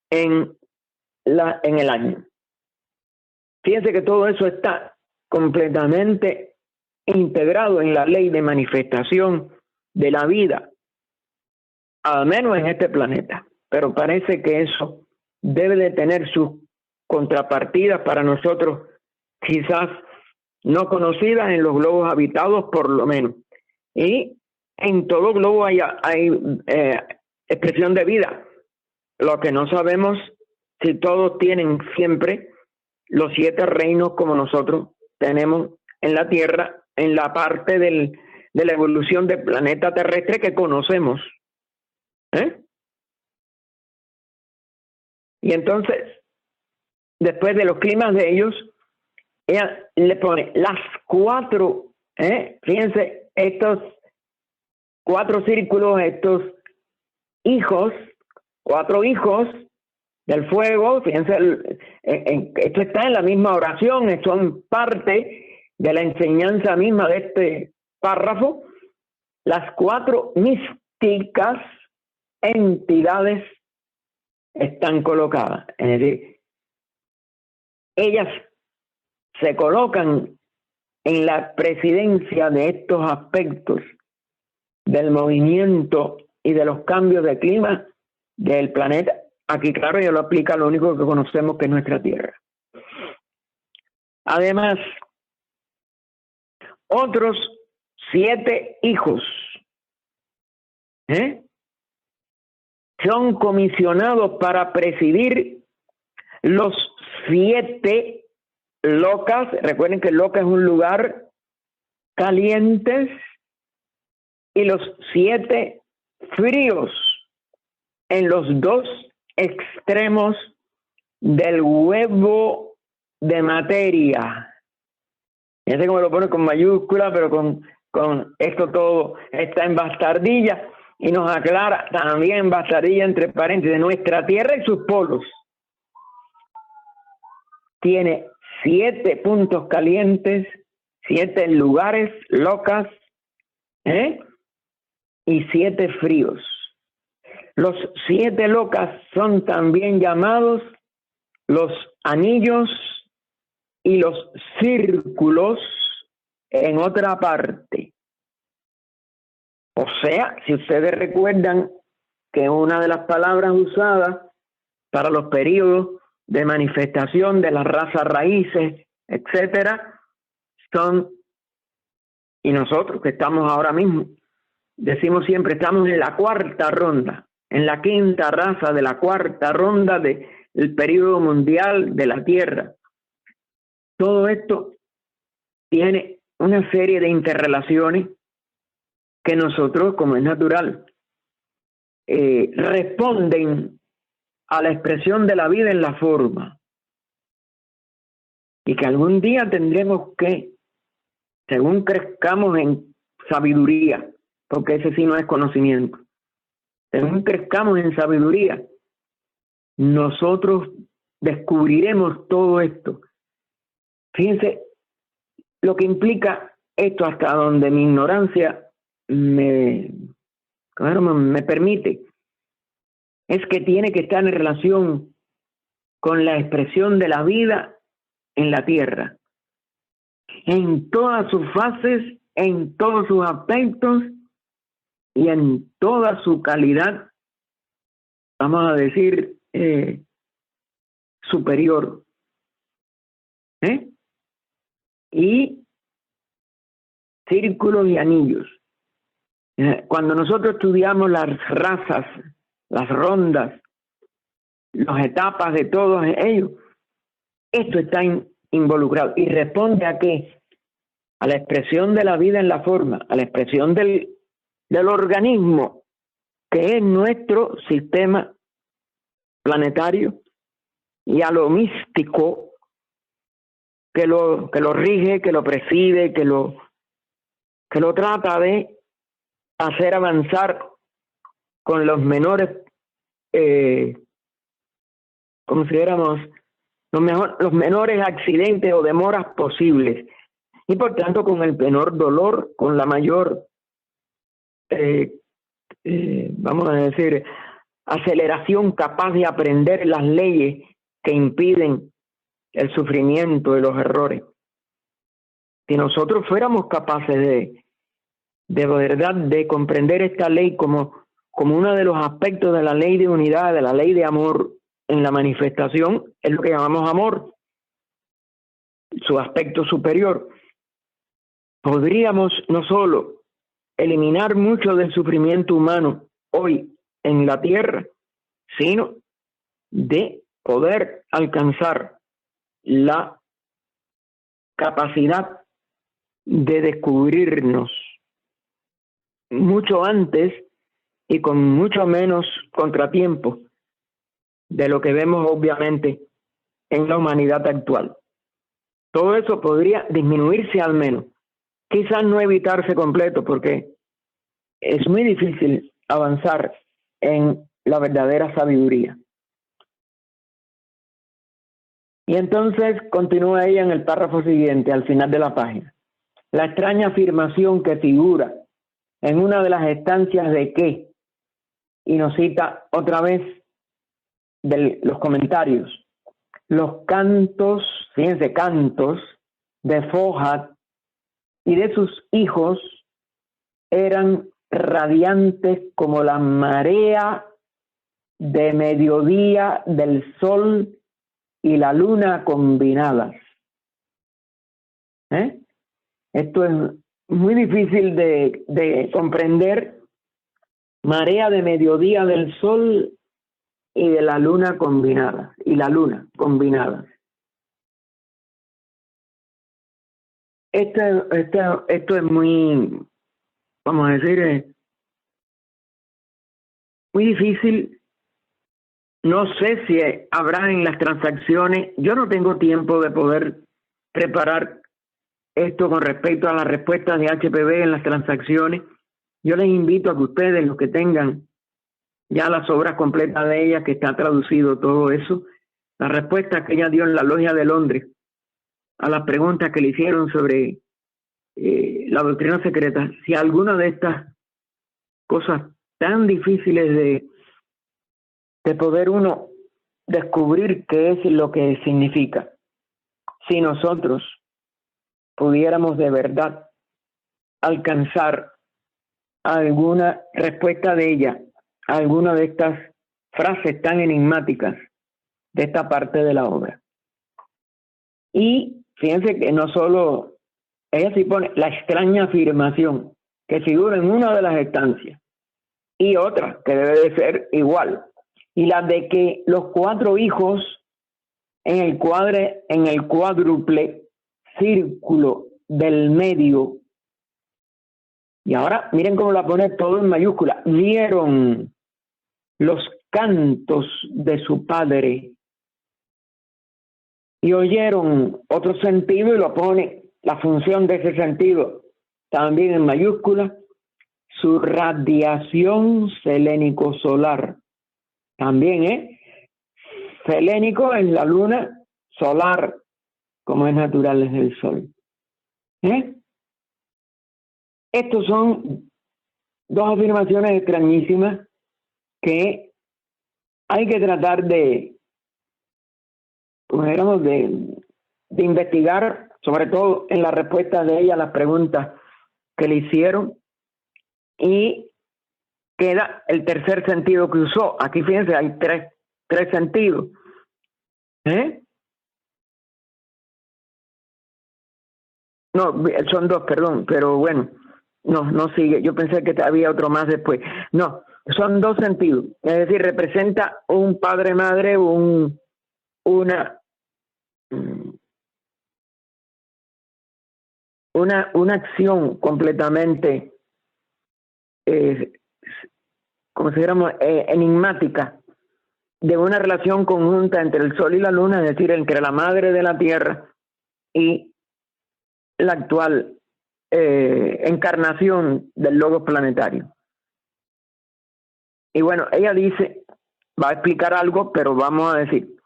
en el año. Fíjense que todo eso está completamente integrado en la ley de manifestación de la vida, al menos en este planeta. Pero parece que eso debe de tener sus contrapartidas para nosotros, quizás no conocidas en los globos habitados por lo menos. Y En todo globo hay expresión de vida. Lo que no sabemos si todos tienen siempre los 7 reinos como nosotros tenemos en la Tierra, en la parte de la evolución del planeta terrestre que conocemos. Y entonces, después de los climas de ellos, ella le pone las 4, fíjense, estos 4 círculos, estos hijos, 4 hijos del fuego, fíjense, esto está en la misma oración, son parte de la enseñanza misma de este párrafo. Las 4 místicas entidades están colocadas, es decir, ellas se colocan en la presidencia de estos aspectos del movimiento y de los cambios de clima del planeta. Aquí, claro, ya lo aplica lo único que conocemos, que es nuestra Tierra. Además, otros 7 hijos son comisionados para presidir los 7 locas. Recuerden que loca es un lugar calientes, y los 7 fríos en los 2 extremos del huevo de materia. Fíjense cómo lo pone con mayúscula, pero con esto todo está en bastardilla, y nos aclara también en bastardilla entre paréntesis de nuestra Tierra y sus polos. Tiene 7 puntos calientes, 7 lugares locas, y 7 fríos. Los 7 locas son también llamados los anillos y los círculos en otra parte. O sea, si ustedes recuerdan que una de las palabras usadas para los periodos de manifestación de las razas raíces, etcétera, son, y nosotros que estamos ahora mismo, decimos siempre, estamos en la 4ª ronda, en la 5ª raza de la 4ª ronda del periodo mundial de la Tierra. Todo esto tiene una serie de interrelaciones que nosotros, como es natural, responden a la expresión de la vida en la forma. Y que algún día tendremos que, según crezcamos en sabiduría, porque ese sí no es conocimiento, según crezcamos en sabiduría, nosotros descubriremos todo esto. Fíjense lo que implica esto, hasta donde mi ignorancia me permite, es que tiene que estar en relación con la expresión de la vida en la Tierra, en todas sus fases, en todos sus aspectos y en toda su calidad, vamos a decir, superior. Y círculos y anillos. Cuando nosotros estudiamos las razas, las rondas, las etapas de todos ellos, esto está involucrado. ¿Y responde a qué? A la expresión de la vida en la forma, a la expresión del organismo, que es nuestro sistema planetario, y a lo místico que lo rige, que lo preside, que lo trata de hacer avanzar con los menores, como si dijéramos, los menores accidentes o demoras posibles, y por tanto con el menor dolor, con la mayor, vamos a decir, aceleración capaz de aprender las leyes que impiden el sufrimiento y los errores. Si nosotros fuéramos capaces de verdad de comprender esta ley como uno de los aspectos de la ley de unidad, de la ley de amor en la manifestación, es lo que llamamos amor, su aspecto superior, podríamos no solo eliminar mucho del sufrimiento humano hoy en la tierra, sino de poder alcanzar la capacidad de descubrirnos mucho antes y con mucho menos contratiempo de lo que vemos obviamente en la humanidad actual. Todo eso podría disminuirse al menos, quizás no evitarse completo, porque es muy difícil avanzar en la verdadera sabiduría. Y entonces continúa ella en el párrafo siguiente, al final de la página. La extraña afirmación que figura en una de las estancias de que, y nos cita otra vez de los comentarios, los cantos, fíjense, cantos de Fohat y de sus hijos eran radiantes como la marea de mediodía del sol y la luna combinadas. Esto es muy difícil de comprender. Marea de mediodía del sol y de la luna combinada, y la luna combinada. Esto es muy, vamos a decir, muy difícil. No sé si habrá en las transacciones. Yo no tengo tiempo de poder preparar esto con respecto a las respuestas de HPB en las transacciones. Yo les invito a que ustedes, los que tengan ya las obras completas de ella, que está traducido todo eso, las respuestas que ella dio en la Logia de Londres a las preguntas que le hicieron sobre la doctrina secreta, si alguna de estas cosas tan difíciles de poder uno descubrir qué es lo que significa, si nosotros pudiéramos de verdad alcanzar alguna respuesta de ella, alguna de estas frases tan enigmáticas de esta parte de la obra. Y fíjense que no solo, ella sí pone la extraña afirmación que figura en una de las estancias y otra que debe de ser igual, y la de que los 4 hijos en el cuádruple círculo del medio, y ahora miren cómo la pone todo en mayúscula, vieron los cantos de su padre y oyeron otro sentido, y lo pone la función de ese sentido también en mayúscula, su radiación selénico solar. También, selénico es la luna, solar, como es natural, es el sol. Estos son 2 afirmaciones extrañísimas que hay que tratar de investigar, sobre todo en la respuesta de ella a las preguntas que le hicieron, y queda el tercer sentido que usó. Aquí fíjense, hay tres sentidos. No, son 2, perdón, pero bueno, no sigue. Yo pensé que había otro más después. No, son 2 sentidos. Es decir, representa un padre-madre, una acción completamente, como si dijéramos, enigmática, de una relación conjunta entre el sol y la luna, es decir, entre la madre de la tierra y la actual encarnación del logos planetario. Y bueno, ella dice, va a explicar algo, pero vamos a decir,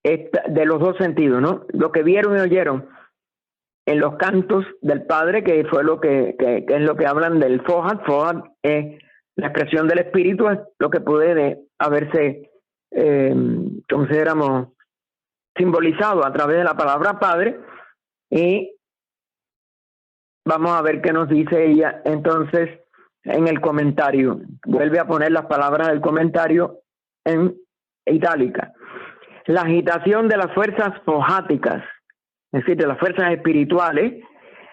de los 2 sentidos, ¿no? Lo que vieron y oyeron en los cantos del Padre, que fue lo que es lo que hablan del Fohat. Fohat es la expresión del espíritu, es lo que puede haberse, consideramos, simbolizado a través de la palabra Padre. Y vamos a ver qué nos dice ella entonces en el comentario. Vuelve a poner las palabras del comentario en itálica. La agitación de las fuerzas foháticas, es decir, de las fuerzas espirituales,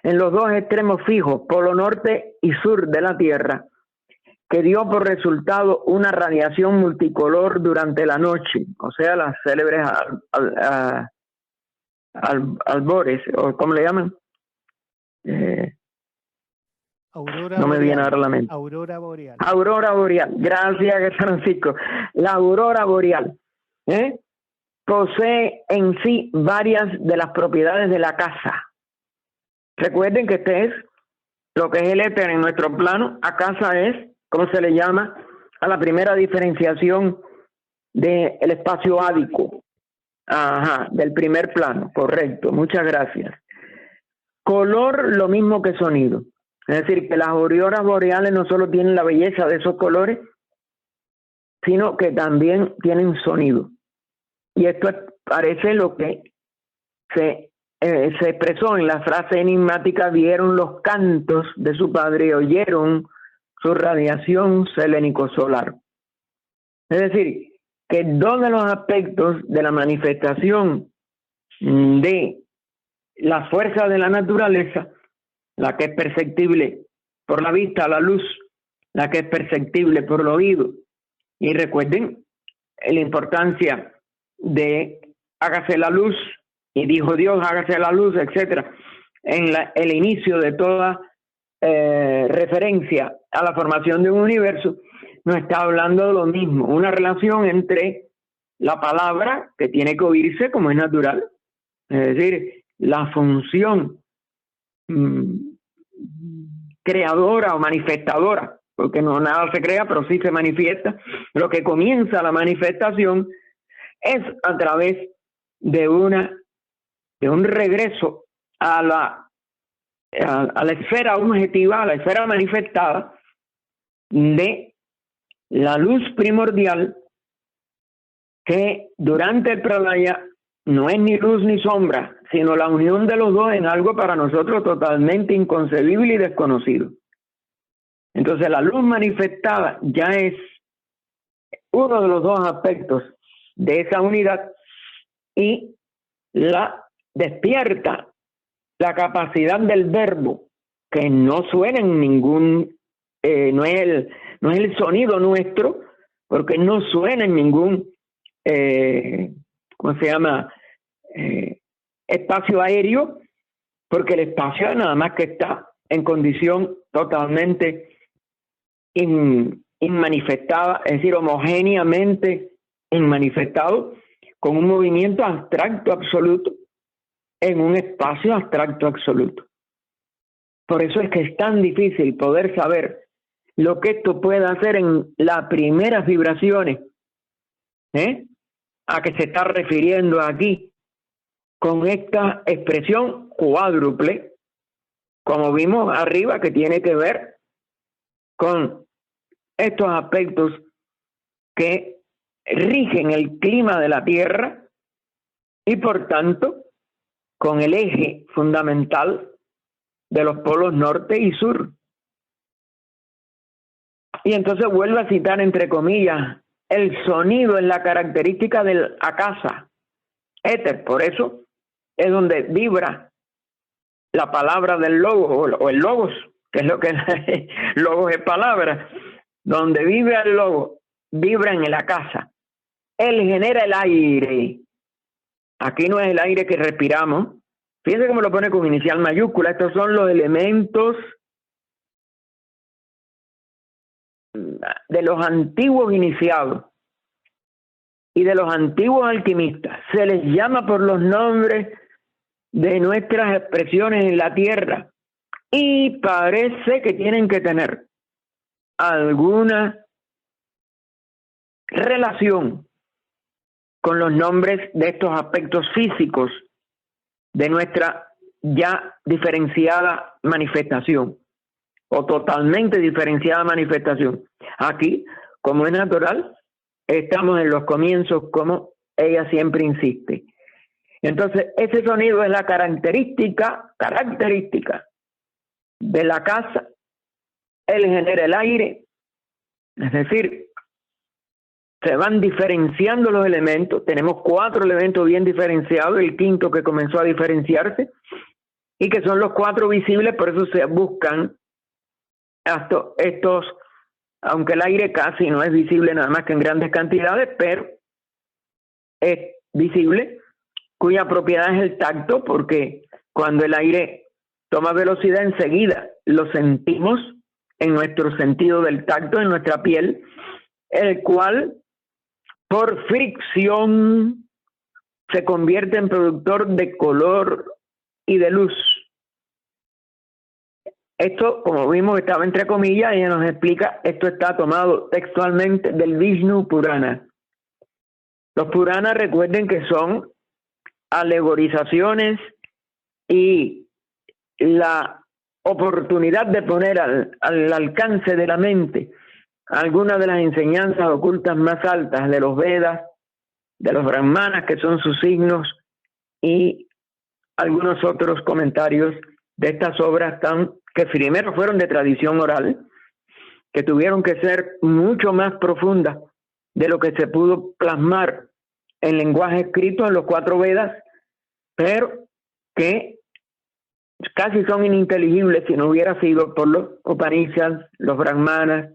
en los dos extremos fijos, polo norte y sur de la Tierra, que dio por resultado una radiación multicolor durante la noche, o sea, las célebres albores, o ¿cómo le llaman? Aurora no me boreal. viene ahora a la mente. Aurora boreal. Aurora boreal, gracias Francisco. La aurora boreal posee en sí varias de las propiedades de la casa. Recuerden que este es lo que es el éter en nuestro plano. A casa es, ¿cómo se le llama? A la primera diferenciación del espacio ádico. Ajá, del primer plano, correcto, muchas gracias. Color, lo mismo que sonido. Es decir, que las auroras boreales no solo tienen la belleza de esos colores, sino que también tienen sonido. Y esto parece lo que se expresó en la frase enigmática: vieron los cantos de su padre y oyeron su radiación selénico-solar. Es decir, que dos de los aspectos de la manifestación de la fuerza de la naturaleza, la que es perceptible por la vista, la luz, la que es perceptible por el oído, y recuerden la importancia de hágase la luz, y dijo Dios, hágase la luz, etcétera, en el inicio de toda referencia a la formación de un universo, nos está hablando de lo mismo, una relación entre la palabra, que tiene que oírse como es natural, es decir, la función creadora o manifestadora, porque no nada se crea, pero sí se manifiesta. Lo que comienza la manifestación es a través de un regreso a la esfera objetiva, a la esfera manifestada de la luz primordial, que durante el pralaya no es ni luz ni sombra, sino la unión de los dos en algo para nosotros totalmente inconcebible y desconocido. Entonces la luz manifestada ya es uno de los dos aspectos de esa unidad, y la despierta la capacidad del verbo, que no suena en ningún, no es el sonido nuestro, porque no suena en ningún ¿cómo se llama? Espacio aéreo, porque el espacio nada más que está en condición totalmente inmanifestada, es decir, homogéneamente inmanifestado, con un movimiento abstracto absoluto en un espacio abstracto absoluto. Por eso es que es tan difícil poder saber lo que esto puede hacer en las primeras vibraciones, a que se está refiriendo aquí con esta expresión cuádruple, como vimos arriba, que tiene que ver con estos aspectos que rigen el clima de la Tierra y por tanto con el eje fundamental de los polos norte y sur. Y entonces vuelvo a citar entre comillas: el sonido es la característica del acasa, éter, por eso es donde vibra la palabra del logos, o el logos, que es lo que logos es palabra, donde vibra el logo, vibra en el acasa. Él genera el aire. Aquí no es el aire que respiramos. Fíjense cómo lo pone con inicial mayúscula. Estos son los elementos de los antiguos iniciados y de los antiguos alquimistas. Se les llama por los nombres de nuestras expresiones en la tierra, y parece que tienen que tener alguna relación con los nombres de estos aspectos físicos de nuestra ya diferenciada manifestación, o totalmente diferenciada manifestación. Aquí, como es natural, estamos en los comienzos, como ella siempre insiste. Entonces, ese sonido es la característica de la casa. Él genera el aire, es decir, se van diferenciando los elementos. Tenemos 4 elementos bien diferenciados, el quinto que comenzó a diferenciarse, y que son los 4 visibles, por eso se buscan estos, aunque el aire casi no es visible nada más que en grandes cantidades, pero es visible, cuya propiedad es el tacto, porque cuando el aire toma velocidad enseguida lo sentimos en nuestro sentido del tacto, en nuestra piel, el cual por fricción se convierte en productor de color y de luz. Esto, como vimos, estaba entre comillas, ella nos explica, esto está tomado textualmente del Vishnu Purana. Los Puranas, recuerden que son alegorizaciones y la oportunidad de poner al alcance de la mente algunas de las enseñanzas ocultas más altas de los Vedas, de los Brahmanas, que son sus signos, y algunos otros comentarios de estas obras que primero fueron de tradición oral, que tuvieron que ser mucho más profundas de lo que se pudo plasmar en lenguaje escrito en los 4 Vedas, pero que casi son ininteligibles si no hubiera sido por los Upanishads, los Brahmanas,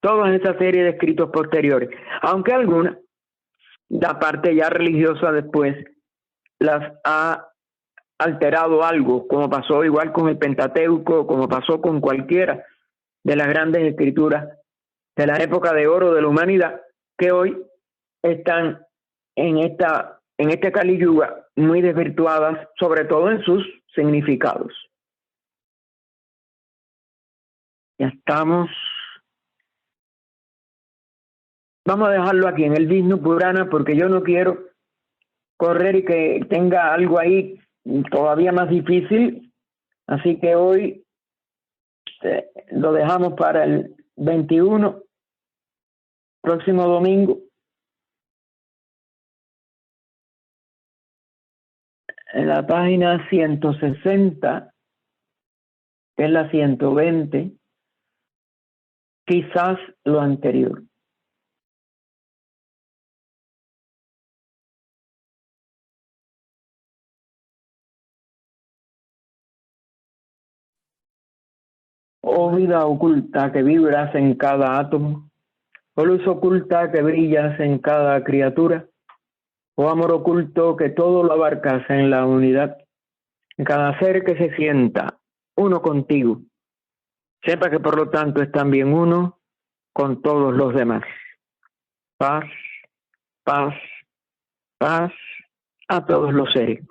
toda esa serie de escritos posteriores. Aunque algunas, la parte ya religiosa después, las ha alterado algo, como pasó igual con el Pentateuco, como pasó con cualquiera de las grandes escrituras de la época de oro de la humanidad, que hoy están en este Kali Yuga muy desvirtuadas, sobre todo en sus significados. Ya estamos. Vamos a dejarlo aquí en el Vishnu Purana porque yo no quiero correr y que tenga algo ahí todavía más difícil. Así que hoy lo dejamos para el 21, próximo domingo. En la página 160, que es la 120, quizás lo anterior. Oh vida oculta que vibras en cada átomo, oh luz oculta que brillas en cada criatura, oh amor oculto que todo lo abarcas en la unidad, en cada ser que se sienta uno contigo, sepa que por lo tanto es también uno con todos los demás. Paz, paz, paz a todos los seres.